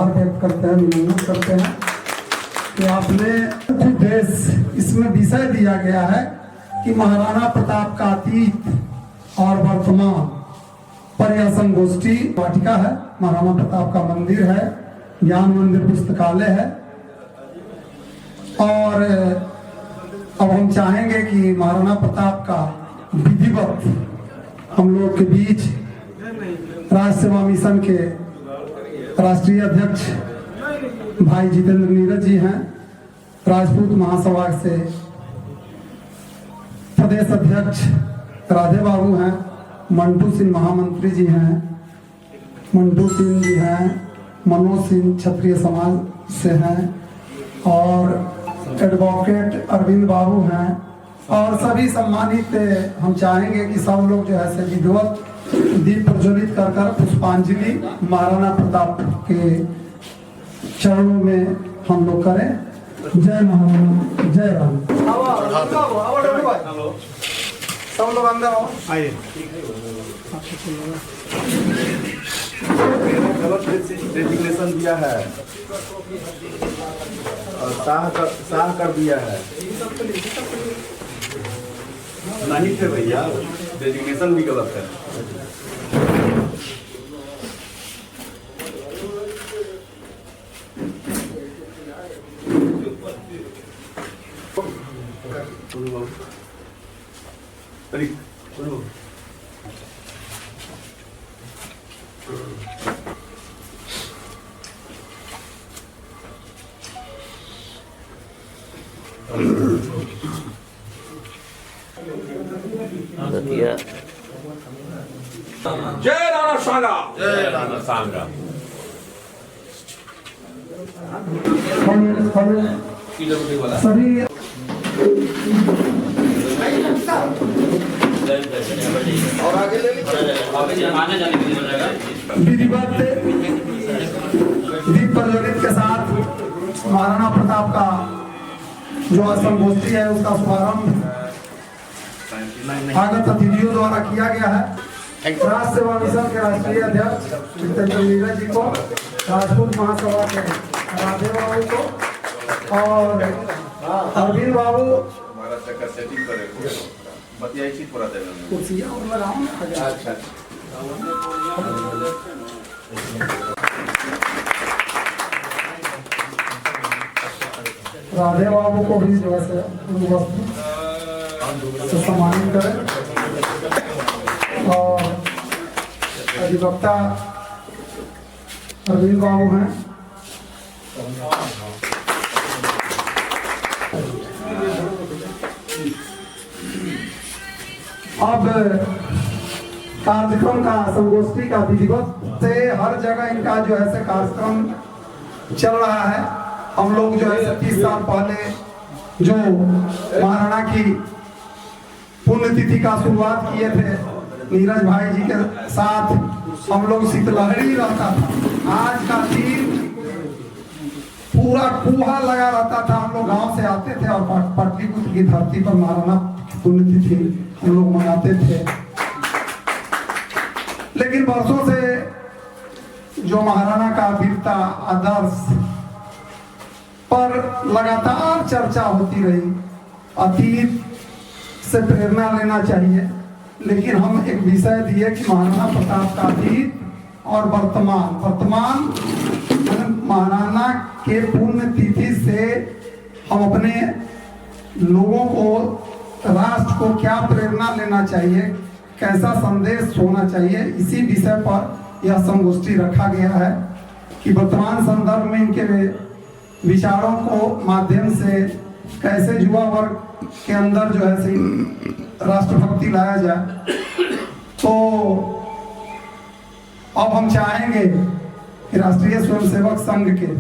आभार व्यक्त करते हैं, अभिनंदन करते हैं कि आपने देश इसमें विषय दिया गया है कि महाराणा प्रताप का अतीत और वर्तमान पर यह संगोष्ठी वाटिका है, महाराणा प्रताप का मंदिर है, ज्ञान मंदिर पुस्तकालय है। और अब हम चाहेंगे कि महाराणा प्रताप का विधिवत हम लोग के बीच राष्ट्र सेवा मिशन के राष्ट्रीय अध्यक्ष भाई जितेंद्र नीरज जी हैं, राजपूत महासभा से प्रदेश अध्यक्ष राधे बाबू हैं, मंटू सिंह महामंत्री जी हैं, मंटू सिंह जी हैं, मनोज सिंह क्षत्रिय समाज से हैं और एडवोकेट अरविंद बाबू हैं और सभी सम्मानित। हम चाहेंगे कि सब लोग जो है विधिवत दीप प्रज्वलित कर कर पुष्पांजलि महाराणा प्रताप के चरणों में हम लोग करें। जय महाराणा, जय राम। सब लोग अंदर आओ, आइए। गलत डेजिग्नेशन दिया है और शाह कर दिया है। नहीं थे भैया, डेजिग्नेशन भी गलत है। जय राणा सांगा, जय राणा सांगा। सभी और आगे ले विधिवत दीप प्रज्वलित के साथ महाराणा प्रताप का जो संगोष्ठी है उसका शुभारंभ आगत अतिथियों द्वारा किया गया है। राष्ट्र सेवा मिशन के राष्ट्रीय अध्यक्ष जितेंद्र नीरज जी को, राजपूत महासभा के राधे बाबू को और अरविंद बाबू कुर्सियाँ और लगाओ। अच्छा, राधे बाबू को भी जो है से सम्मानित करें और अधिवक्ता अरविंद बाबू हैं। अब कार्यक्रम का संगोष्ठी का विधिवत से हर जगह इनका जो है से कार्यक्रम चल रहा है। हम लोग जो है 30 साल पहले जो महाराणा की पुण्यतिथि का शुरुआत किए थे नीरज भाई जी के साथ, हम लोग शीतलहरी रहता था। आज का दिन पूरा कुहा लगा रहता था। हम लोग गांव से आते थे और पाटलिपुत्र की धरती पर महाराणा पुण्यतिथि हम लोग मनाते थे। लेकिन वर्षों से जो महाराणा का वीरता आदर्श पर लगातार चर्चा होती रही, अतीत से प्रेरणा लेना चाहिए, लेकिन हम एक विषय दिए कि महाराणा प्रताप का अतीत और वर्तमान महाराणा के पुण्य तिथि से हम अपने लोगों को, राष्ट्र को क्या प्रेरणा लेना चाहिए, कैसा संदेश होना चाहिए, इसी विषय पर यह संगोष्ठी रखा गया है कि वर्तमान संदर्भ में इनके विचारों को माध्यम से कैसे युवा वर्ग के अंदर जो है राष्ट्रभक्ति लाया जाए। तो अब हम चाहेंगे कि राष्ट्रीय स्वयंसेवक संघ के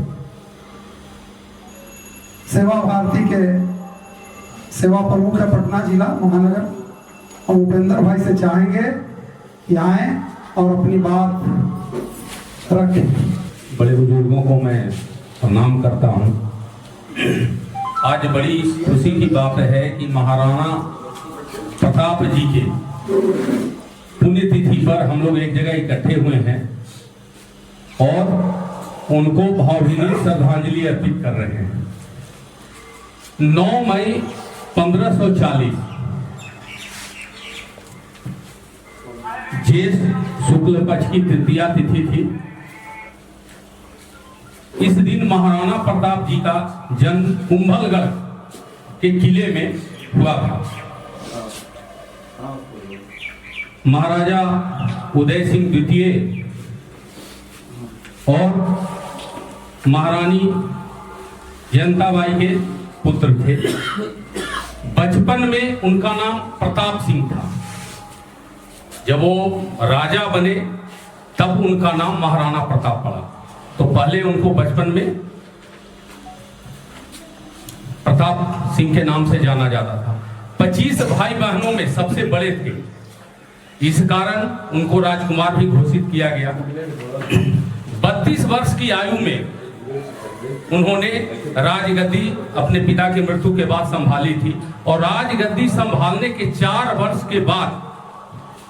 सेवा भारती के सेवा प्रमुख है पटना जिला महानगर, हम उपेंद्र भाई से चाहेंगे कि आए और अपनी बात रखें। बड़े बुजुर्गों को मैं प्रणाम करता हूँ। आज बड़ी खुशी की बात है कि महाराणा प्रताप जी के पुण्यतिथि पर हम लोग एक जगह इकट्ठे हुए हैं और उनको भावभीनी श्रद्धांजलि अर्पित कर रहे हैं। 9 मई 1540 ज्येष्ठ शुक्ल पक्ष की तृतीया तिथि थी। इस दिन महाराणा प्रताप जी का जन्म कुंभलगढ़ के किले में हुआ था। महाराजा उदय सिंह द्वितीय और महारानी जयंताबाई के पुत्र थे। बचपन में उनका नाम प्रताप सिंह था। जब वो राजा बने तब उनका नाम महाराणा प्रताप पड़ा। तो पहले उनको बचपन में प्रताप सिंह के नाम से जाना जाता था। 25 भाई बहनों में सबसे बड़े थे, इस कारण उनको राजकुमार भी घोषित किया गया। 32 वर्ष की आयु में उन्होंने राजगद्दी अपने पिता की मृत्यु के बाद संभाली थी और राजगद्दी संभालने के 4 वर्ष के बाद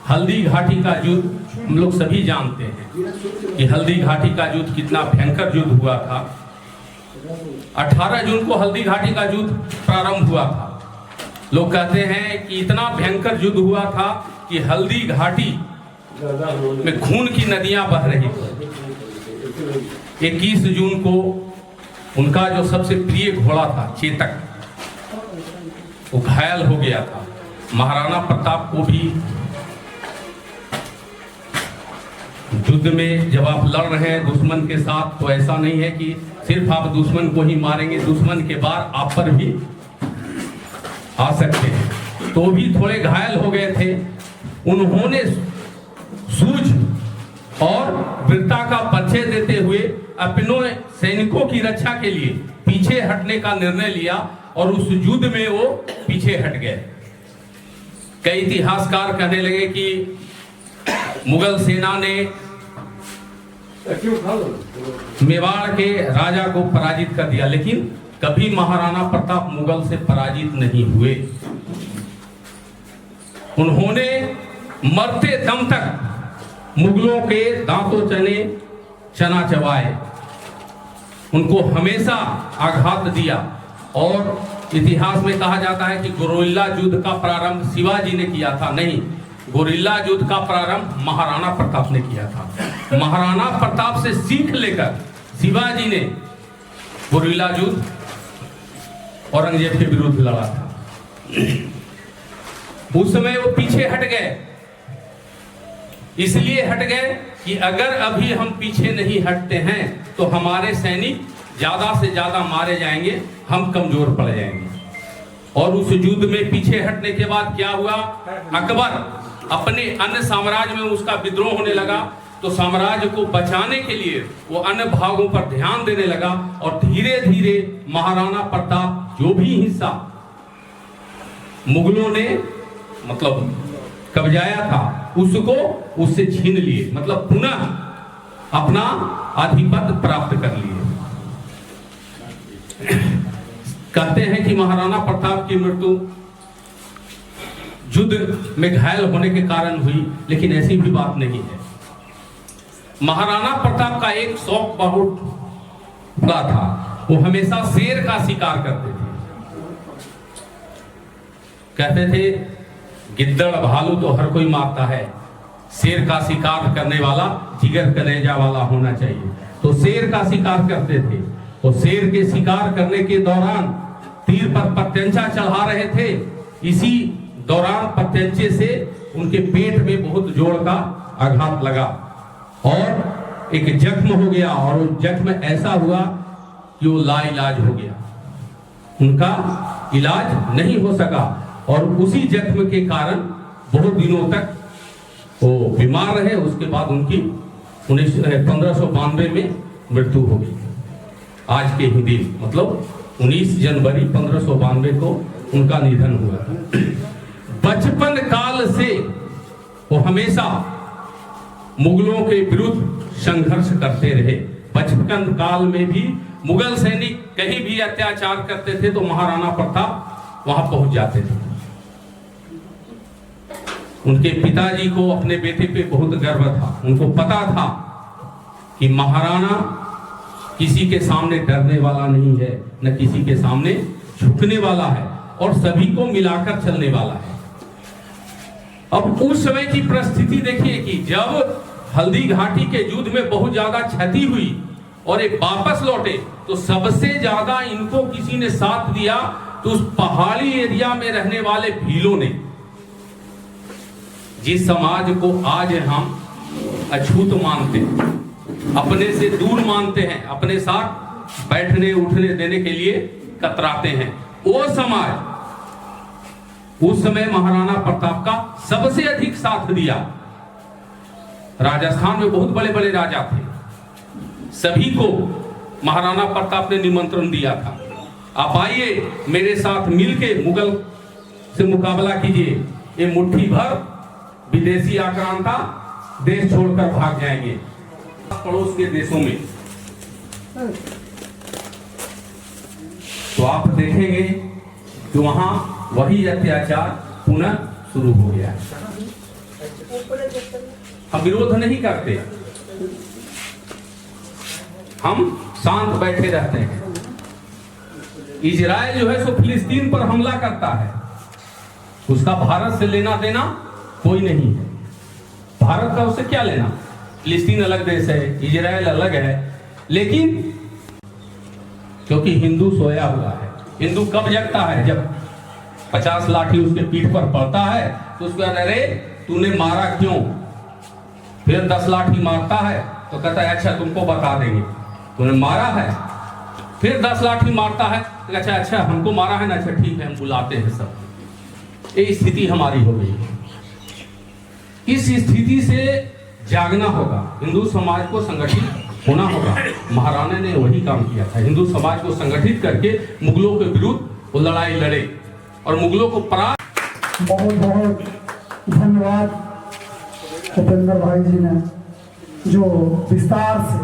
हल्दी घाटी का युद्ध, हम लोग सभी जानते हैं कि हल्दी घाटी का युद्ध कितना भयंकर युद्ध हुआ था। 18 जून को हल्दी घाटी का युद्ध प्रारंभ हुआ था। लोग कहते हैं कि इतना भयंकर युद्ध हुआ था कि हल्दी घाटी में खून की नदियां बह रही थी। 21 जून को उनका जो सबसे प्रिय घोड़ा था चेतक, वो घायल हो गया था। महाराणा प्रताप को भी युद्ध में जब आप लड़ रहे हैं दुश्मन के साथ, तो ऐसा नहीं है कि सिर्फ आप दुश्मन को ही मारेंगे, दुश्मन के बाद आप पर भी आ सकते हैं। तो भी थोड़े घायल हो गए थे। उन्होंने सूझ और वीरता का परिचय देते हुए अपनों सैनिकों की रक्षा के लिए पीछे हटने का निर्णय लिया और उस युद्ध में वो पीछे हट गए। कई इतिहासकार कहने लगे कि मुगल सेना ने मेवाड़ के राजा को पराजित कर दिया, लेकिन कभी महाराणा प्रताप मुगल से पराजित नहीं हुए। उन्होंने मरते दम तक मुगलों के दांतों चना चबाए, उनको हमेशा आघात दिया। और इतिहास में कहा जाता है कि गोरिल्ला युद्ध का प्रारंभ शिवाजी ने किया था। नहीं, गोरिल्ला युद्ध का प्रारंभ महाराणा प्रताप ने किया था। महाराणा प्रताप से सीख लेकर शिवाजी ने गोरिल्ला युद्ध औरंगजेब के विरुद्ध लड़ा था। उस समय वो पीछे हट गए, इसलिए हट गए कि अगर अभी हम पीछे नहीं हटते हैं तो हमारे सैनिक ज्यादा से ज्यादा मारे जाएंगे, हम कमजोर पड़ जाएंगे। और उस युद्ध में पीछे हटने के बाद क्या हुआ, अकबर अपने अन्य साम्राज्य में उसका विद्रोह होने लगा। तो साम्राज्य को बचाने के लिए वो अन्य भागों पर ध्यान देने लगा और धीरे धीरे महाराणा प्रताप जो भी हिस्सा मुगलों ने मतलब कब्जाया था उसको उससे छीन लिए, मतलब पुनः अपना आधिपत्य प्राप्त कर लिए। कहते हैं कि महाराणा प्रताप की मृत्यु युद्ध में घायल होने के कारण हुई, लेकिन ऐसी भी बात नहीं है। महाराणा प्रताप का एक शौक बहुत बड़ा था, वो हमेशा शेर का शिकार करते थे। कहते थे गिद्दड़ भालू तो हर कोई मारता है, शेर का शिकार करने वाला जिगर कलेजा वाला होना चाहिए। तो शेर का शिकार करते थे। तो शेर के शिकार करने के दौरान तीर पर प्रत्यंचा चढ़ा रहे थे। इसी दौरान प्रत्यंचे से उनके पेट में बहुत जोर का आघात लगा और एक जख्म हो गया, और वो जख्म ऐसा हुआ कि वो लाइलाज हो गया, उनका इलाज नहीं हो सका। और उसी जख्म के कारण बहुत दिनों तक वो बीमार रहे। उसके बाद उनकी 1592 में मृत्यु हो गई। आज के ही दिन मतलब 19 जनवरी 1592 को उनका निधन हुआ। बचपन काल से वो हमेशा मुगलों के विरुद्ध संघर्ष करते रहे। बचपन काल में भी मुगल सैनिक कहीं भी अत्याचार करते थे तो महाराणा प्रताप वहां पहुंच जाते थे। उनके पिताजी को अपने बेटे पे बहुत गर्व था। उनको पता था कि महाराणा किसी के सामने डरने वाला नहीं है, न किसी के सामने झुकने वाला है, और सभी को मिलाकर चलने वाला है। अब उस समय की परिस्थिति देखिए कि जब हल्दी घाटी के युद्ध में बहुत ज्यादा क्षति हुई और एक वापस लौटे, तो सबसे ज्यादा इनको किसी ने साथ दिया तो उस पहाड़ी एरिया में रहने वाले भीलों ने, जिस समाज को आज हम अछूत मानते हैं, अपने से दूर मानते हैं, अपने साथ बैठने उठने देने के लिए कतराते हैं, वो समाज उस समय महाराणा प्रताप का सबसे अधिक साथ दिया। राजस्थान में बहुत बड़े बड़े राजा थे, सभी को महाराणा प्रताप ने निमंत्रण दिया था, आप आइए मेरे साथ मिलके मुगल से मुकाबला कीजिए, ये मुट्ठी भर विदेशी आक्रांता देश छोड़कर भाग जाएंगे पड़ोस के देशों में। तो आप देखेंगे कि वहां वही अत्याचार पुनः शुरू हो गया। हम विरोध नहीं करते, हम शांत बैठे रहते हैं। इजराइल जो है सो फिलिस्तीन पर हमला करता है, उसका भारत से लेना देना कोई नहीं है। भारत का उससे क्या लेना, फिलिस्तीन अलग देश है, इजराइल अलग है। लेकिन क्योंकि हिंदू सोया हुआ है, हिंदू कब जगता है, जब 50 लाठी उसके पीठ पर पड़ता है तो उसको अरे तूने मारा क्यों, फिर 10 लाठी मारता है तो कहता है अच्छा तुमको बता देंगे तूने मारा है, फिर 10 लाठी मारता है तो अच्छा अच्छा हमको मारा है ना, अच्छा ठीक है हम बुलाते हैं सब। ये स्थिति हमारी हो गई है। इस स्थिति से जागना होगा, हिंदू समाज को संगठित होना होगा। महाराणा ने वही काम किया था, हिंदू समाज को संगठित करके मुगलों के विरुद्ध वो लड़ाई लड़े और मुगलों को परास्त। बहुत बहुत धन्यवाद उपेंद्र भाई जी ने, जो विस्तार से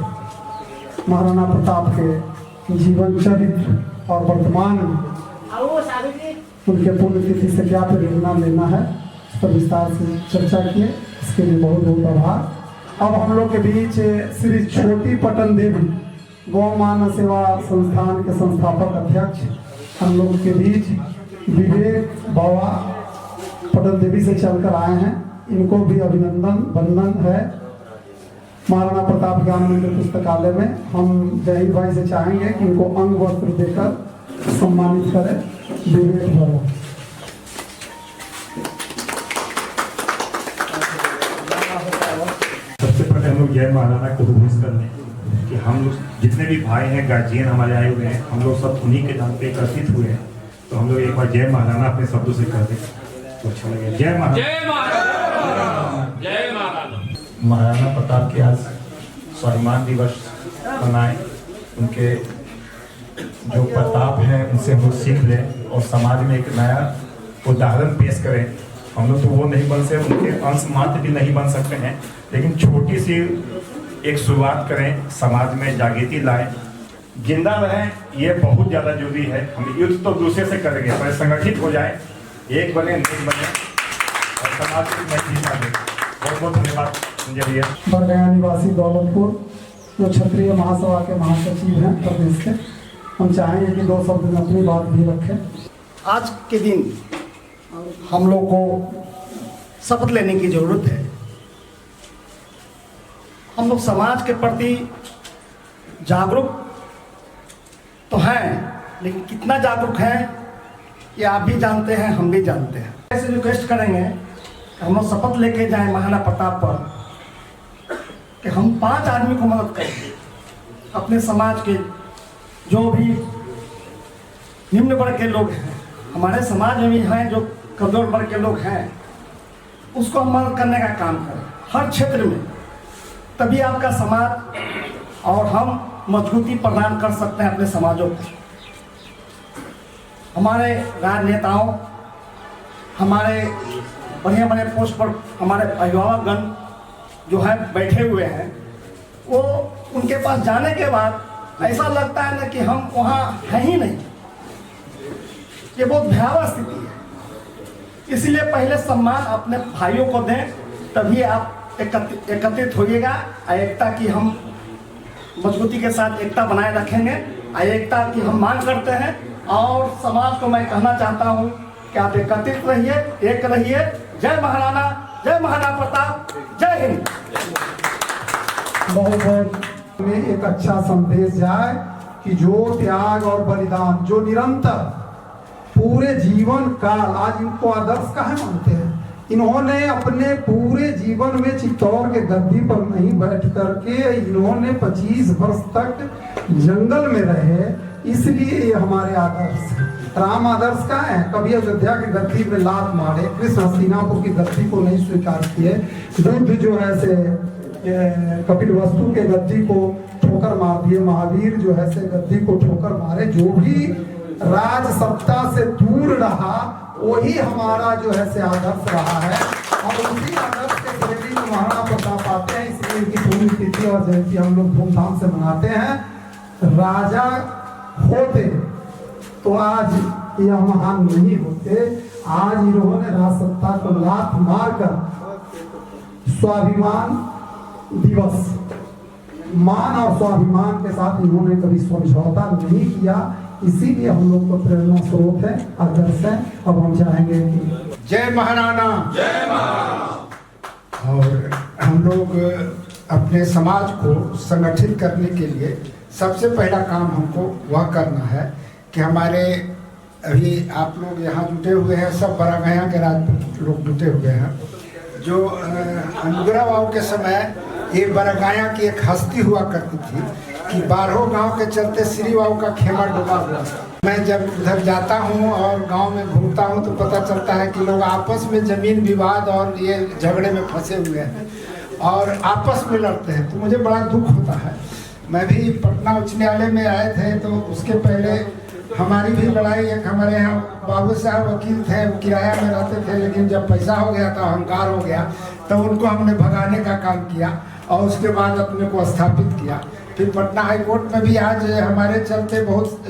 महाराणा प्रताप के जीवन चरित्र और वर्तमान उनके पुण्यतिथि से क्या प्रेरणा लेना है इस पर विस्तार से चर्चा किए, इसके लिए बहुत बहुत आभार। अब हम लोग के बीच श्री छोटी पटन देवी गौ मानव सेवा संस्थान के संस्थापक अध्यक्ष हम लोग के बीच विवेक बाबा पटन देवी से चलकर आए हैं, इनको भी अभिनंदन वंदन है। महाराणा प्रताप ज्ञान मंदिर पुस्तकालय में हम जहीर भाई से चाहेंगे कि इनको अंग वस्त्र देकर सम्मानित करें। विवेक बाबा। सबसे पहले हम लोग जय महाराणा को घोषित कर लें कि हम लोग जितने भी भाई हैं, गार्जियन हमारे आए हुए हैं, हम लोग सब उन्हीं के नाम पे एकत्रित हुए हैं। तो हम लोग एक बार जय महाराणा अपने शब्दों से कर दें तो अच्छा लगेगा। जय महाराणा। जय महाराणा। जय महाराणा। महाराणा प्रताप के आज स्वाभिमान दिवस मनाएं, उनके जो प्रताप है उनसे हम सीख लें और समाज में एक नया उदाहरण पेश करें। हम लोग तो वो नहीं बन सकते, उनके अंश मात्र भी नहीं बन सकते हैं, लेकिन छोटी सी एक शुरुआत करें, समाज में जागृति लाएं, जिंदा रहें, ये बहुत ज़्यादा जरूरी है। हम युद्ध तो दूसरे से करेंगे, पर संगठित हो जाए, एक बने नेक बने और समाज की नई दिशा दें। बहुत बहुत धन्यवाद संजय भैया। बरगया निवासी दौलतपुर जो क्षत्रिय महासभा के महासचिव हैं प्रदेश के, हम चाहेंगे कि 2 शब्द में अपनी बात भी रखें। आज के दिन हम लोग को शपथ लेने की जरूरत है। हम लोग समाज के प्रति जागरूक तो हैं, लेकिन कितना जागरूक हैं ये आप भी जानते हैं, हम भी जानते हैं। ऐसे रिक्वेस्ट करेंगे कि हम लोग शपथ लेके जाएं महाराणा प्रताप पर कि हम 5 आदमी को मदद करेंगे। अपने समाज के जो भी निम्न वर्ग के लोग हैं, हमारे समाज में भी हैं जो कमजोर वर्ग के लोग हैं, उसको हम मदद करने का काम करें हर क्षेत्र में। तभी आपका समाज और हम मजबूती प्रदान कर सकते हैं अपने समाजों को। हमारे राजनेताओं, हमारे बढ़िया बढ़िया पोस्ट पर हमारे अभिभावकगण जो है बैठे हुए हैं, वो उनके पास जाने के बाद ऐसा लगता है ना कि हम वहाँ हैं ही नहीं। ये बहुत भयावह स्थिति है। इसलिए पहले सम्मान अपने भाइयों को दें, तभी आप एकत्रित होइएगा। एकता की हम मजबूती के साथ एकता बनाए रखेंगे। एकता की हम मांग करते हैं और समाज को मैं कहना चाहता हूँ कि आप एकत्रित रहिए, एक रहिए। जय महाराणा प्रताप, जय हिंद। बहुत बहुत में एक अच्छा संदेश जाए कि जो त्याग और बलिदान जो निरंतर पूरे जीवन काल, आज इनको आदर्श काहे मानते हैं, इन्होंने अपने पूरे जीवन में चित्तौड़ के गद्दी पर नहीं बैठ करके इन्होंने 25 वर्ष तक जंगल में रहे, इसलिए ये हमारे आदर्श हैं। राम आदर्श का है, कभी अयोध्या की गद्दी में लात मारे, कृष्ण हस्तिनापुर की गद्दी को नहीं स्वीकार किए, बुद्ध जो है से कपिलवस्तु के गद्दी को ठोकर मार दिए, महावीर जो है से गद्दी को ठोकर मारे। जो भी राज सत्ता से दूर रहा वही हमारा जो है से आदर्श रहा है और उसी आदर्श के श्रेणी में महाराणा प्रताप आते हैं। इसलिए इनकी पुण्यतिथि और जयंती हम लोग धूमधाम से मनाते हैं। राजा होते तो आज यह महान नहीं होते। आज इन्होंने राज सत्ता को लात मारकर स्वाभिमान दिवस, मान और स्वाभिमान के साथ इन्होंने कभी समझौता नहीं किया, इसीलिए हम लोग को प्रेरणा स्रोत है, आदर्श है। अब हम चाहेंगे कि जय महाराणा, जय महाराणा। और हम लोग अपने समाज को संगठित करने के लिए सबसे पहला काम हमको वह करना है कि हमारे अभी आप लोग यहाँ जुटे हुए हैं, सब बरागया के राजपूत लोग जुटे हुए हैं। जो अनुग्रह बाबू के समय ये बरागया की एक हस्ती हुआ करती थी कि 12 गांव के चलते श्री बाबू का खेमा डूबा हुआ था। मैं जब उधर जाता हूँ और गांव में घूमता हूँ तो पता चलता है कि लोग आपस में जमीन विवाद और ये झगड़े में फंसे हुए हैं और आपस में लड़ते हैं, तो मुझे बड़ा दुख होता है। मैं भी पटना उच्च न्यायालय में आए थे तो उसके पहले हमारी भी लड़ाई, एक हमारे यहाँ बाबू साहब वकील थे, वो किराया में रहते थे, लेकिन जब पैसा हो गया था, अहंकार हो गया, तो उनको हमने भगाने का काम किया और उसके बाद अपने को स्थापित किया। फिर पटना हाई कोर्ट में भी आज हमारे चलते बहुत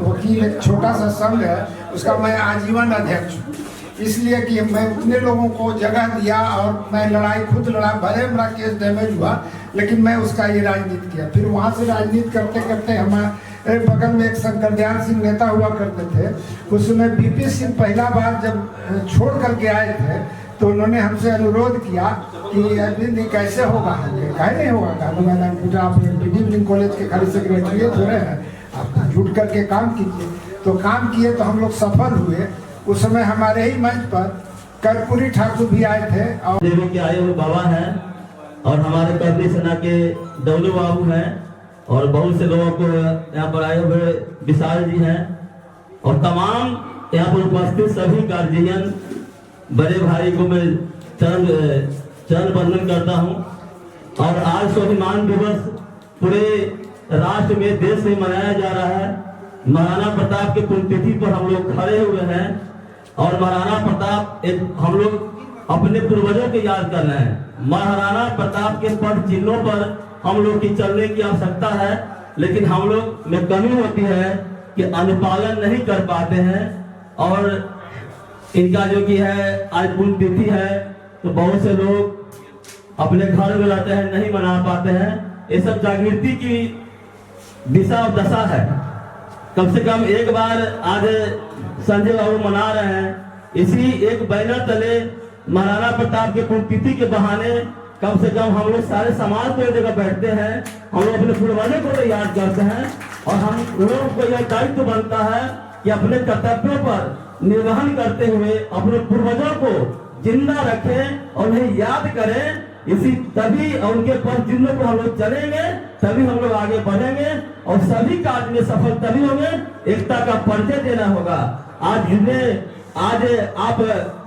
वकील, एक छोटा सा संघ है, उसका मैं आजीवन अध्यक्ष हूँ। इसलिए कि मैं उतने लोगों को जगह दिया और मैं लड़ाई खुद लड़ा, भले मेरा केस डैमेज हुआ, लेकिन मैं उसका ये राजनीति किया। फिर वहाँ से राजनीति करते करते हमारे बगल में एक शंकर दयाल सिंह नेता हुआ करते थे, उसमें बीपी सिंह पहला बार जब छोड़ करके आए थे तो उन्होंने हमसे अनुरोध किया कि अरविंद कैसे होगा, कहे नहीं होगा। कहा तो मैंने पूछा, आप इंजीनियरिंग कॉलेज के खाली सेक्रेटरी थोड़े हैं, आप जुट करके काम कीजिए। तो काम किए तो हम लोग सफल हुए। उस समय हमारे ही मंच पर कर्पूरी ठाकुर भी आए थे और देवी के आए हुए बाबा हैं और हमारे कर्पूरी सेना के डब्लू बाबू हैं और बहुत से लोगों को यहाँ पर आए हुए विशाल जी हैं और तमाम यहाँ पर उपस्थित सभी गार्जियन बड़े भाई को मैं चरण वंदन करता हूँ। और आज स्वाभिमान दिवस पूरे राष्ट्र में, देश में मनाया जा रहा है। महाराणा प्रताप की पुण्यतिथि पर हम लोग खड़े हुए हैं और महाराणा प्रताप हम लोग अपने पूर्वजों को याद कर रहे हैं। महाराणा प्रताप के पद चिन्हों पर हम लोग की चलने की आवश्यकता है, लेकिन हम लोग में कमी होती है कि अनुपालन नहीं कर पाते हैं। और इनका जो कि है आज पुण्यतिथि है तो बहुत से लोग अपने घर में रहते हैं, नहीं मना पाते हैं। ये सब जागृति की दिशा और दशा है। कम से कम एक बार आज संजय बाबू मना रहे हैं, इसी एक बैनर तले महाराणा प्रताप के पुण्यतिथि के बहाने कम से कम हम लोग सारे समाज को एक जगह बैठते हैं, हम लोग अपने पूर्वजों को तो याद करते हैं और हम लोगों को यह दायित्व बनता है कि अपने कर्तव्यों पर निर्वहन करते हुए अपने पूर्वजों को जिंदा रखें और उन्हें याद करें। इसी तभी और उनके पद चिन्हों पर हम लोग चलेंगे, तभी हम लोग आगे बढ़ेंगे और सभी कार्य में सफल तभी होंगे। एकता का परिचय देना होगा। आज आप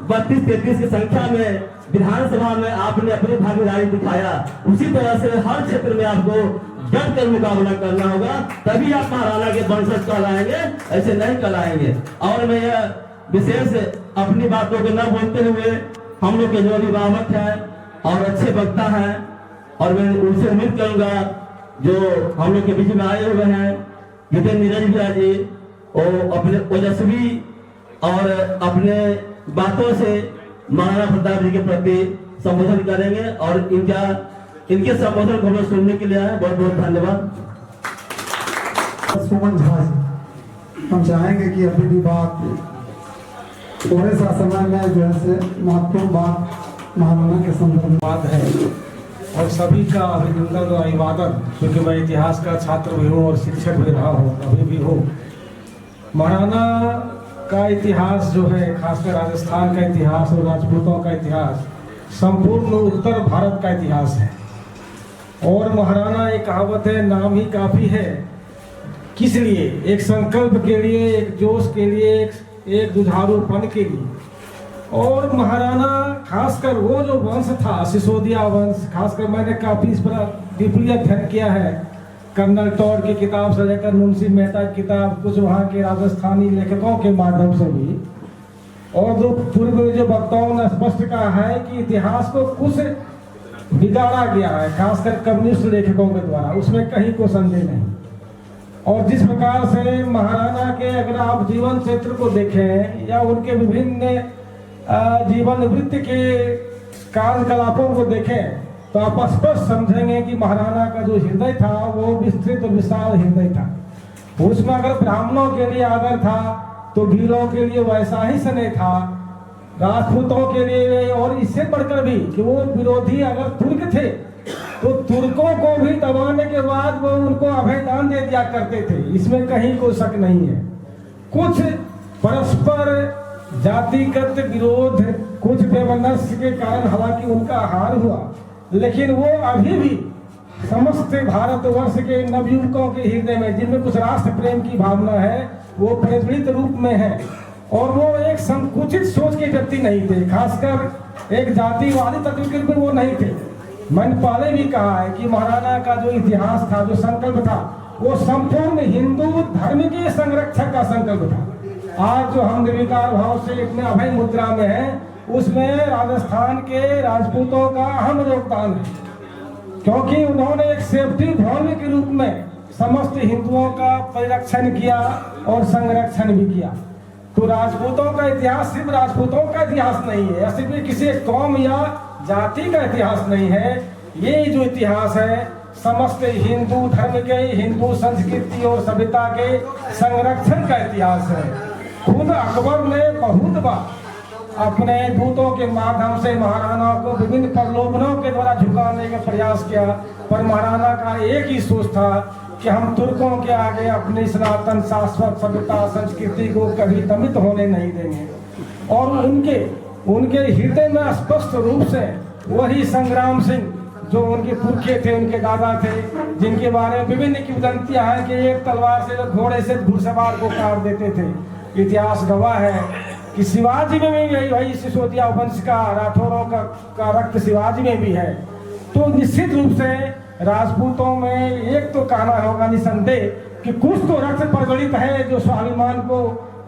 32-33 की संख्या में विधानसभा में आपने अपनी भागीदारी दिखाया, उसी तरह से हर क्षेत्र में आपको डट कर मुकाबला करना होगा, तभी आप महाराणा के वंशज कहलाएंगे, ऐसे नहीं कहलाएंगे। और मैं यह विशेष अपनी बातों को न बोलते हुए हम लोग के जो अभिभावक हैं और अच्छे वक्ता हैं और मैं उनसे उम्मीद करूंगा जो हम लोग के बीच में आए हुए हैं जितेंद्र नीरज भैया जी, और अपने ओजस्वी और अपने बातों से महाराणा प्रताप जी के प्रति संबोधन करेंगे और इनका इनके संबोधन को हम लोग सुनने के लिए आए। बहुत बहुत धन्यवाद। सुमन झा जी, हम चाहेंगे कि अभी भी बात थोड़े सा समय में जो है से महत्वपूर्ण बात महाराणा के संदर्भ में बात है और सभी का अभिनंदन और अभिवादन, क्योंकि मैं इतिहास का छात्र भी हूँ और शिक्षक भी रहा हूँ, अभी भी हूँ। महाराणा का इतिहास जो है, खासकर राजस्थान का इतिहास और राजपूतों का इतिहास संपूर्ण उत्तर भारत का इतिहास है। और महाराणा एक कहावत है, नाम ही काफ़ी है। किस लिए? एक संकल्प के लिए, एक जोश के लिए, एक जुझारूपन के लिए। और महाराणा खासकर वो जो वंश था, सिसोदिया वंश, खासकर मैंने काफ़ी इस पर डीपली अध्ययन किया है, कर्नल टॉड की किताब से लेकर मुंशी मेहता की किताब, कुछ वहाँ के राजस्थानी लेखकों के माध्यम से भी, और जो पूर्व जो वक्ताओं ने स्पष्ट कहा है कि इतिहास को कुछ बिगाड़ा गया है, खासकर कम्युनिस्ट लेखकों के द्वारा, उसमें कहीं को संदेह नहीं। और जिस प्रकार से महाराणा के अगर आप जीवन क्षेत्र को देखें या उनके विभिन्न जीवन वृत्ति के कार्यकलापों को देखें तो आप स्पष्ट समझेंगे कि महाराणा का जो हृदय था वो विस्तृत और विशाल हृदय था। उसमें अगर ब्राह्मणों के लिए आदर था तो भीलों के लिए वैसा ही स्नेह था, राजपूतों के लिए, और इससे बढ़कर भी कि वो विरोधी अगर तुर्क थे तो तुर्कों को भी दबाने के बाद वो उनको अभयदान दे दिया करते थे, इसमें कहीं कोई शक नहीं है। कुछ परस्पर जातिगत विरोध, कुछ देवनस्य के कारण हालांकि उनका हार हुआ, लेकिन वो अभी भी समस्त भारतवर्ष के नवयुवकों के हृदय में, जिनमें कुछ राष्ट्र प्रेम की भावना है, वो प्रज्वलित रूप में है। और वो एक संकुचित सोच के व्यक्ति नहीं थे, खासकर एक जातिवादी तत्व के रूप में वो नहीं थे। मैंने पहले भी कहा है कि महाराणा का जो इतिहास था, जो संकल्प था, वो संपूर्ण हिंदू धर्म के संरक्षक का संकल्प था। आज जो हम निर्विकार भाव से इतने अभय मुद्रा में हैं, उसमें राजस्थान के राजपूतों का अहम योगदान है, क्योंकि उन्होंने एक सेफ्टी वॉल्व के रूप में समस्त हिंदुओं का परिरक्षण किया और संरक्षण भी किया। तो राजपूतों का इतिहास सिर्फ राजपूतों का इतिहास नहीं है, सिर्फ किसी कौम या जाति का इतिहास नहीं है। ये जो इतिहास है समस्त हिंदू धर्म के, हिंदू संस्कृति और सभ्यता के संरक्षण का इतिहास है। खुद अकबर ने बहुत बार अपने दूतों के माध्यम से महाराणा को विभिन्न प्रलोभनों के द्वारा झुकाने का प्रयास किया, पर महाराणा का एक ही सोच था कि हम तुर्कों के आगे अपनी सनातन शाश्वत सभ्यता संस्कृति को कभी दमित होने नहीं देंगे। और उनके हृदय में स्पष्ट रूप से वही संग्राम सिंह जो उनके पुरखे थे, उनके दादा थे, जिनके बारे में विभिन्न किंवदंतियां हैं कि एक तलवार से घोड़े से घुड़सवार को काट देते थे। इतिहास गवाह है कि शिवाजी में भी यही वही सिसोदिया वंश का, राठौरों का रक्त शिवाजी में भी है। तो निश्चित रूप से राजपूतों में एक तो कहना होगा निसंदेह कि कुछ तो रक्त प्रज्वलित है जो स्वाभिमान को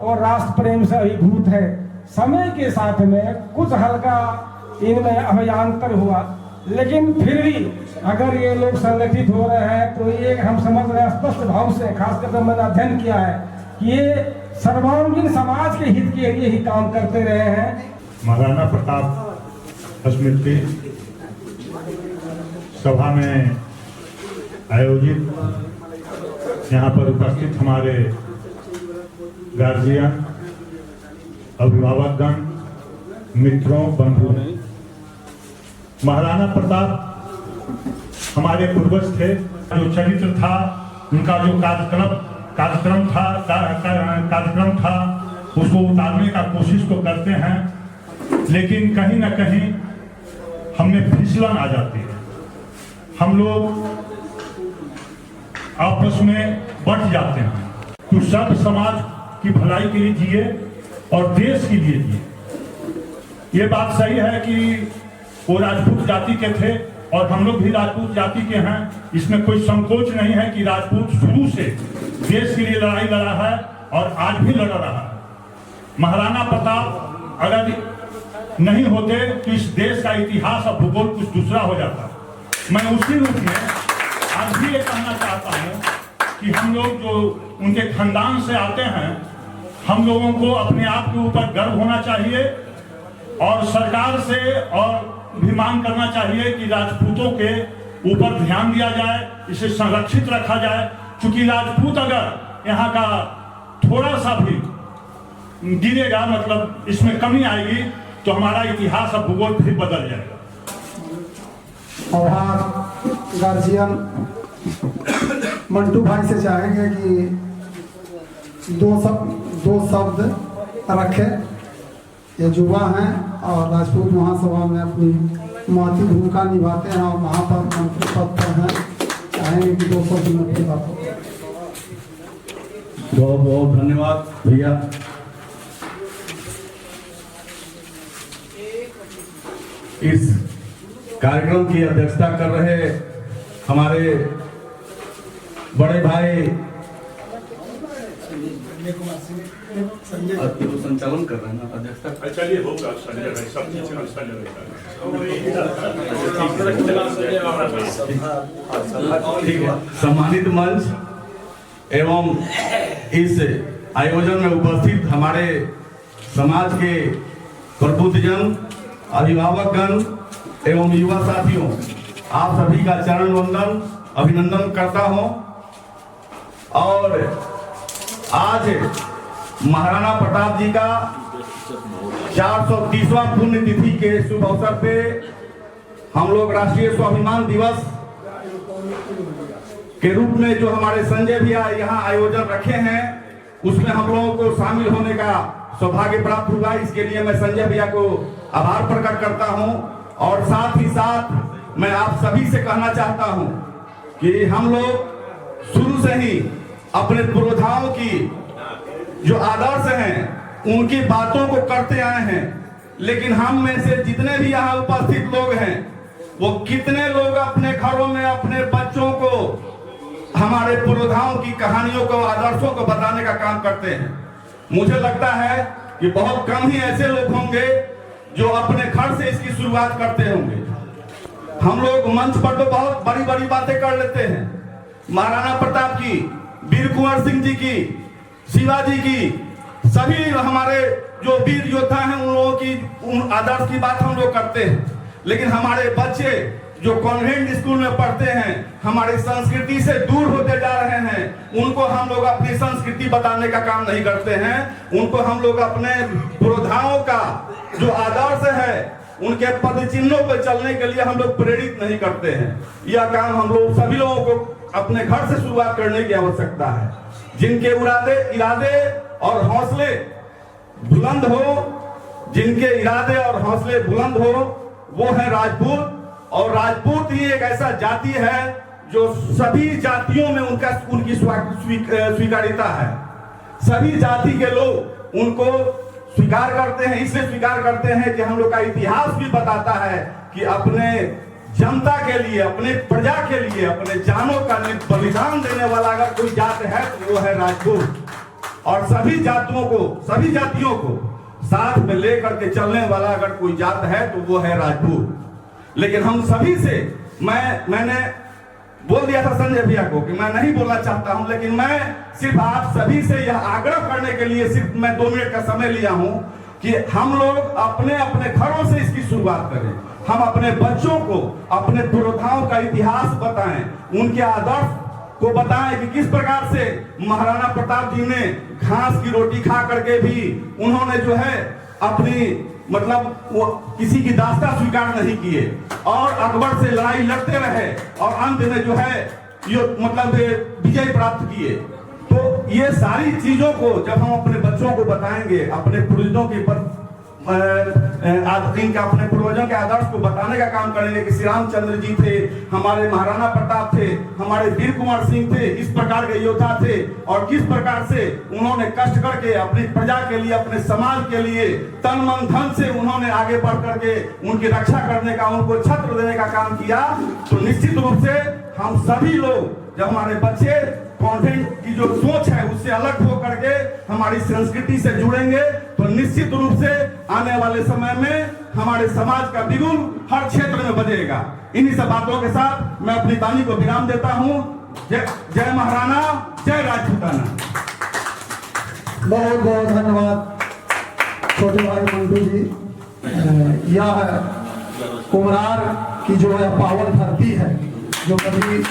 और राष्ट्र प्रेम से अभिभूत है। समय के साथ में कुछ हल्का इनमें अभयांतर हुआ, लेकिन फिर भी अगर ये लोग संगठित हो रहे हैं तो ये हम समझ रहे हैं स्पष्ट भाव से, खासकर मैंने अध्ययन किया है कि ये सर्वांगीण समाज के हित के लिए ही काम करते रहे हैं। महाराणा प्रताप स्मृति सभा में आयोजित यहाँ पर उपस्थित हमारे गार्जियन, अभिभावकगण, मित्रों, बंधु, महाराणा प्रताप हमारे पूर्वज थे। जो चरित्र था, उनका जो कार्यक्रम था उसको उतारने का कोशिश तो करते हैं, लेकिन कहीं ना कहीं हमें फिसलन आ जाती है। हम लोग आपस में बंट जाते हैं। तो सब समाज की भलाई के लिए जिए और देश के लिए जिए। ये बात सही है कि वो राजपूत जाति के थे और हम लोग भी राजपूत जाति के हैं। इसमें कोई संकोच नहीं है कि राजपूत शुरू से देश के लिए लड़ाई लड़ा है और आज भी लड़ रहा है। महाराणा प्रताप अगर नहीं होते तो इस देश का इतिहास और भूगोल कुछ दूसरा हो जाता। मैं उसी रूप में आज भी ये कहना चाहता हूँ कि हम लोग जो उनके खानदान से आते हैं, हम लोगों को अपने आप के ऊपर गर्व होना चाहिए और सरकार से और भी मांग करना चाहिए कि राजपूतों के ऊपर ध्यान दिया जाए, इसे संरक्षित रखा जाए। क्योंकि राजपूत अगर यहाँ का थोड़ा सा भी गिरेगा, मतलब इसमें कमी आएगी, तो हमारा इतिहास और भूगोल फिर बदल जाएगा। और हाँ, गार्जियन मंटू भाई से चाहेंगे कि दो शब्द रखे। ये युवा हैं और राजपूत महासभा में अपनी महती भूमिका निभाते हैं और वहाँ पर मंत्री पद पर हैं। चाहेंगे कि 2 शब्द में की बात हो। बहुत बहुत धन्यवाद भैया। इस कार्यक्रम की अध्यक्षता कर रहे हमारे बड़े भाई संचालन कर रहे हैं ना, अध्यक्षता। चलिए होगा संजय भाई, सब ठीक है। सम्मानित मंच एवं इस आयोजन में उपस्थित हमारे समाज के प्रबुद्धजन, अभिभावकगण एवं युवा साथियों, आप सभी का चरण वंदन अभिनंदन करता हूं। और आज महाराणा प्रताप जी का 430वां पुण्यतिथि के शुभ अवसर पे हम लोग राष्ट्रीय स्वाभिमान दिवस के रूप में जो हमारे संजय भैया यहाँ आयोजन रखे हैं, उसमें हम लोगों को शामिल होने का सौभाग्य प्राप्त हुआ। इसके लिए मैं संजय भैया को आभार प्रकट करता हूं। और साथ ही साथ मैं आप सभी से कहना चाहता हूं कि हम लोग शुरू से ही अपने पुरोधाओं की जो आदर्श हैं उनकी बातों को करते आए हैं। लेकिन हम में से जितने भी यहाँ उपस्थित लोग हैं, वो कितने लोग अपने घरों में अपने बच्चों को हमारे पुरोधाओं की कहानियों को, आदर्शों को बताने का काम करते हैं। मुझे लगता है कि बहुत कम ही ऐसे लोग होंगे जो अपने घर से इसकी शुरुआत करते होंगे। हम लोग मंच पर तो बहुत बड़ी बड़ी बातें कर लेते हैं, महाराणा प्रताप की, वीर कुंवर सिंह जी की, शिवाजी की, सभी हमारे जो वीर योद्धा हैं उन लोगों की उन आदर्श की बात हम लोग करते हैं। लेकिन हमारे बच्चे जो कॉन्वेंट स्कूल में पढ़ते हैं, हमारी संस्कृति से दूर होते जा रहे हैं, उनको हम लोग अपनी संस्कृति बताने का काम नहीं करते हैं। उनको हम लोग अपने पुरोधाओं का जो आदर्श है, उनके पद चिन्हों पर चलने के लिए हम लोग प्रेरित नहीं करते हैं। यह काम हम लोग सभी लोगों को अपने घर से शुरुआत करने की आवश्यकता है। जिनके इरादे और हौसले बुलंद हो, जिनके इरादे और हौसले बुलंद हो, वो है राजपूत। और राजपूत ही एक ऐसा जाति है जो सभी जातियों में उनकी स्वीकार्यता है। सभी जाति के लोग उनको स्वीकार करते हैं। इसलिए स्वीकार करते हैं कि हम लोग का इतिहास भी बताता है कि अपने जनता के लिए, अपने प्रजा के लिए अपने जानों का बलिदान देने वाला अगर कोई जात है तो वो है राजपूत। और सभी जातियों को साथ में लेकर के चलने वाला अगर कोई जात है तो वो है राजपूत। लेकिन हम सभी से मैंने बोल दिया था संजय भैया को कि मैं नहीं बोलना चाहता हूं, लेकिन मैं सिर्फ आप सभी से यह आग्रह करने के लिए सिर्फ मैं 2 मिनट का समय लिया हूं कि हम लोग अपने अपने घरों से इसकी शुरुआत करें। हम अपने बच्चों को अपने पुरोधाओं का इतिहास बताएं, उनके आदर्श को बताएं कि किस प्रकार से महाराणा प्रताप जी ने घास की रोटी खा करके भी उन्होंने जो है अपनी वो किसी की दास्ता स्वीकार नहीं किए और अकबर से लड़ाई लड़ते रहे और अंत में जो है विजय प्राप्त किए। तो ये सारी चीजों को जब हम अपने बच्चों को बताएंगे, अपने पूर्वजों के अपने पूर्वजों के आदर्श को बताने का काम करेंगे कि श्री रामचंद्र जी थे, हमारे महाराणा प्रताप थे, हमारे वीर कुंवर सिंह थे, इस प्रकार के योद्धा थे और किस प्रकार से उन्होंने कष्ट करके अपनी प्रजा के लिए, अपने समाज के लिए तन मन धन से उन्होंने आगे बढ़ करके उनकी रक्षा करने का, उनको छत्र देने का काम किया। तो निश्चित रूप से हम सभी लोग जब हमारे बच्चे कॉन्वेंट की जो सोच है उससे अलग हो करके हमारी संस्कृति से जुड़ेंगे तो निश्चित रूप से आने वाले समय में हमारे समाज का बिगुल हर क्षेत्र में बजेगा। इन्हीं सब बातों के साथ मैं अपनी वाणी को विराम देता हूं। जय महाराणा, जय राजपूताना। बहुत बहुत धन्यवाद छोटे भाई मंटू जी। यह कुम्हरार की जो है पावन धरती है, जो कभी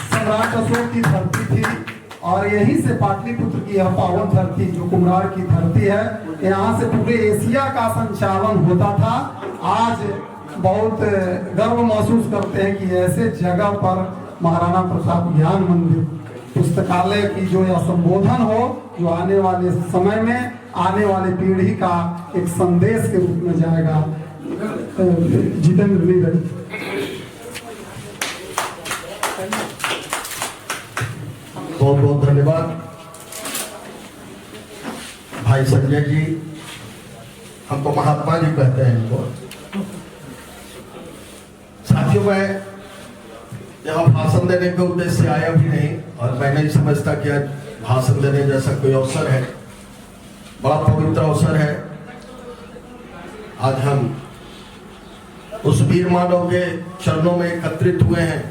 सम्राट अशोक की धरती थी, और यहीं से पाटलिपुत्र की यह पावन धरती जो कुम्हरार की धरती है, यहाँ से पूरे एशिया का संचालन होता था। आज बहुत गर्व महसूस करते हैं कि ऐसे जगह पर महाराणा प्रताप ज्ञान मंदिर पुस्तकालय की जो यह संबोधन हो, जो आने वाले समय में आने वाली पीढ़ी का एक संदेश के रूप में जाएगा। जितेंद्र नीरज। बहुत बहुत धन्यवाद भाई संजय जी, हमको महात्मा जी कहते हैं इनको। साथियों, मैं यहाँ भाषण देने के उद्देश्य से आया भी नहीं, और मैं नहीं समझता कि आज भाषण देने जैसा कोई अवसर है। बड़ा पवित्र अवसर है। आज हम उस वीर मानव के चरणों में एकत्रित हुए हैं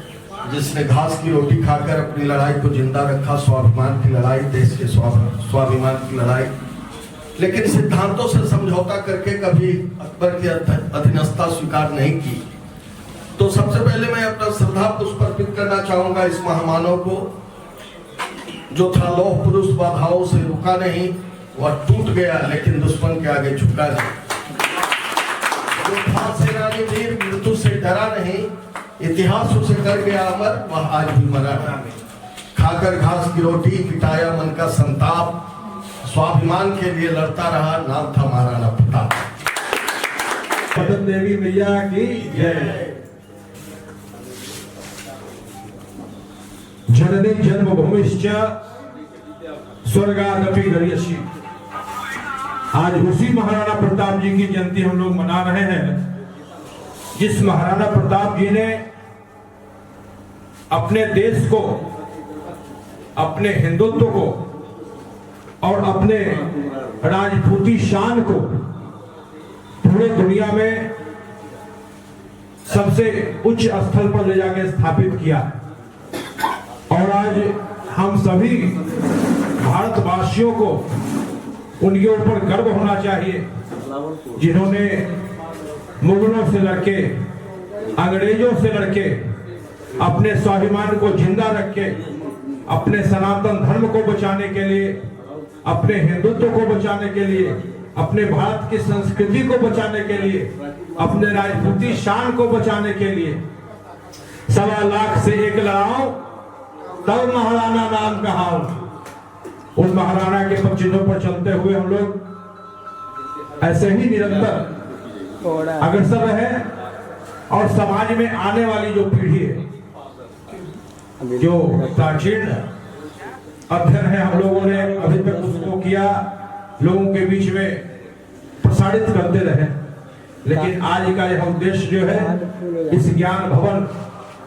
जिसने घास की रोटी खाकर अपनी लड़ाई को जिंदा रखा, स्वाभिमान की लड़ाई, देश के स्वाभिमान की लड़ाई, लेकिन सिद्धांतों से समझौता करके कभी अकबर की अधीनस्था स्वीकार नहीं की। तो सबसे पहले मैं अपना श्रद्धा पुष्प अर्पित करना चाहूंगा इस महामानव को, जो था लौह पुरुष, बाधाओं से रुका नहीं, वह टूट गया लेकिन दुश्मन के आगे झुका नहीं। जो था सेनानी वीर, मृत्यु से डरा नहीं, इतिहास उसे कर गया अमर, वह आज भी मरा नहीं। खाकर घास की रोटी, मिटाया मन का संताप, स्वाभिमान के लिए लड़ता रहा, नाम था महाराणा प्रताप। पटन देवी मैया की जय। जननी जन्मभूमिश्च स्वर्गादपि गरीयसी। आज उसी महाराणा प्रताप जी की जयंती हम लोग मना रहे हैं, जिस महाराणा प्रताप जी ने अपने देश को, अपने हिंदुत्व को और अपने राजपूती शान को पूरे दुनिया में सबसे उच्च स्थल पर ले जाकर स्थापित किया। और आज हम सभी भारतवासियों को उनके ऊपर गर्व होना चाहिए, जिन्होंने मुगलों से लड़के, अंग्रेजों से लड़के, अपने स्वाभिमान को जिंदा रख के, अपने सनातन धर्म को बचाने के लिए, अपने हिंदुत्व को बचाने के लिए, अपने भारत की संस्कृति को बचाने के लिए, अपने राजपूती शान को बचाने के लिए 1.25 लाख से एक लड़ाओ तब महाराणा नाम कहाओ। उन महाराणा के पचिन्हों पर चलते हुए हम लोग ऐसे ही निरंतर अग्रसर रहे, और समाज में आने वाली जो पीढ़ी है, जो प्राचीन अध्ययन है हम लोगों ने अभी तक उसको किया, लोगों के बीच में प्रसारित करते रहे। लेकिन आज का यह उद्देश्य जो है, इस ज्ञान भवन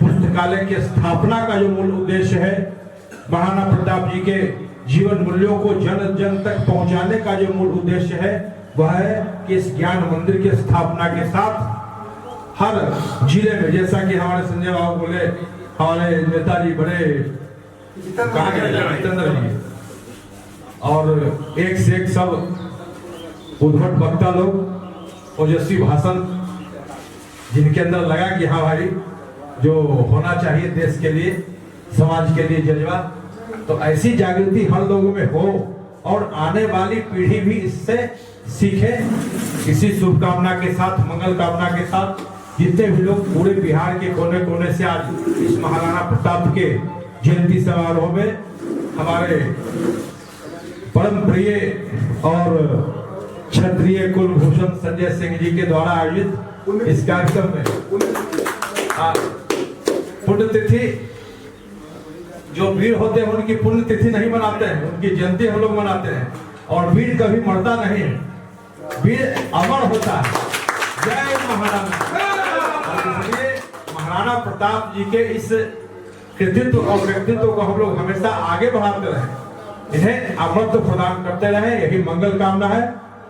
पुस्तकालय की स्थापना का जो मूल उद्देश्य है, महाराणा प्रताप जी के जीवन मूल्यों को जन जन तक पहुंचाने का जो मूल उद्देश्य है, वह है कि इस ज्ञान मंदिर की स्थापना के साथ हर जिले में, जैसा कि हमारे संजय बाबू बोले, हमारे नेताजी बड़े जितेंद्र जी, और एक से एक सब उद्भट वक्ता लोग, ओजस्वी भाषण, जिनके अंदर लगा कि हाँ भाई जो होना चाहिए देश के लिए, समाज के लिए जज्बा, तो ऐसी जागृति हर लोगों में हो और आने वाली पीढ़ी भी इससे सीखे। इसी शुभकामना के साथ, मंगल कामना के साथ, जितने भी लोग पूरे बिहार के कोने कोने से आज इस महाराणा प्रताप के जयंती समारोह में हमारे परम प्रिय और क्षत्रिय कुलभूषण संजय सिंह जी के द्वारा आयोजित इस कार्यक्रम में पुण्यतिथि, जो वीर होते हैं उनकी पुण्यतिथि नहीं मनाते हैं, उनकी जयंती हम लोग मनाते हैं। और वीर कभी मरता नहीं है, वीर अमर होता है। जय महाराणा। इसलिए महाराणा प्रताप जी के इस कृतित्व और व्यक्तित्व को हम लोग हमेशा आगे बढ़ाते रहे, इन्हें अमृत प्रदान करते रहे, यही मंगल कामना है।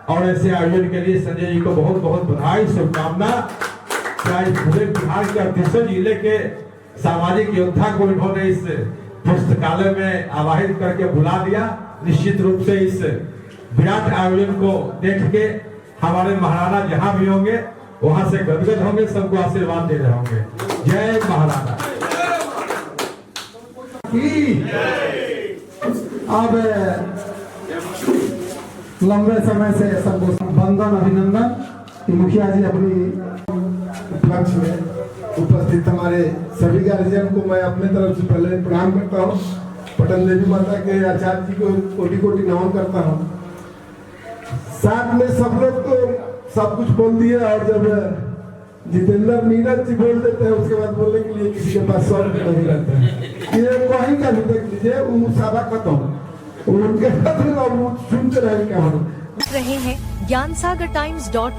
और ऐसे आयोजन के लिए संजय जी को बहुत बहुत बधाई, शुभकामना। पूरे बिहार के 38 जिले के सामाजिक योद्धा को इन्होंने इस पुस्तकालय में आवाहित करके बुला दिया। निश्चित रूप से इस विराट आयोजन को देख के हमारे महाराणा जहां भी होंगे वहां से गदगद होंगे, सबको आशीर्वाद दे रहे होंगे। जय महाराणा। की। अब लंबे समय से सबको वंदन अभिनंदन कि मुखिया जी अपनी उपलक्ष्य में उपस्थित हमारे सभी गार्जियन को मैं अपने तरफ से पहले प्रणाम करता हूँ। पटन देवी माता के आचार्य जी को कोटि कोटि नमन करता हूँ। साथ में सब लोग तो सब कुछ बोल दिए और जब जितेंद्र नीरज जी बोल देते हैं उसके बाद बोलने के लिए किसी के पास शब्द नहीं रहता है। ये वहीं का भी देख लीजिए वो सादा खत्म उनके बाद सुनते रहे क्या रहे हैं ज्ञानसागर times.com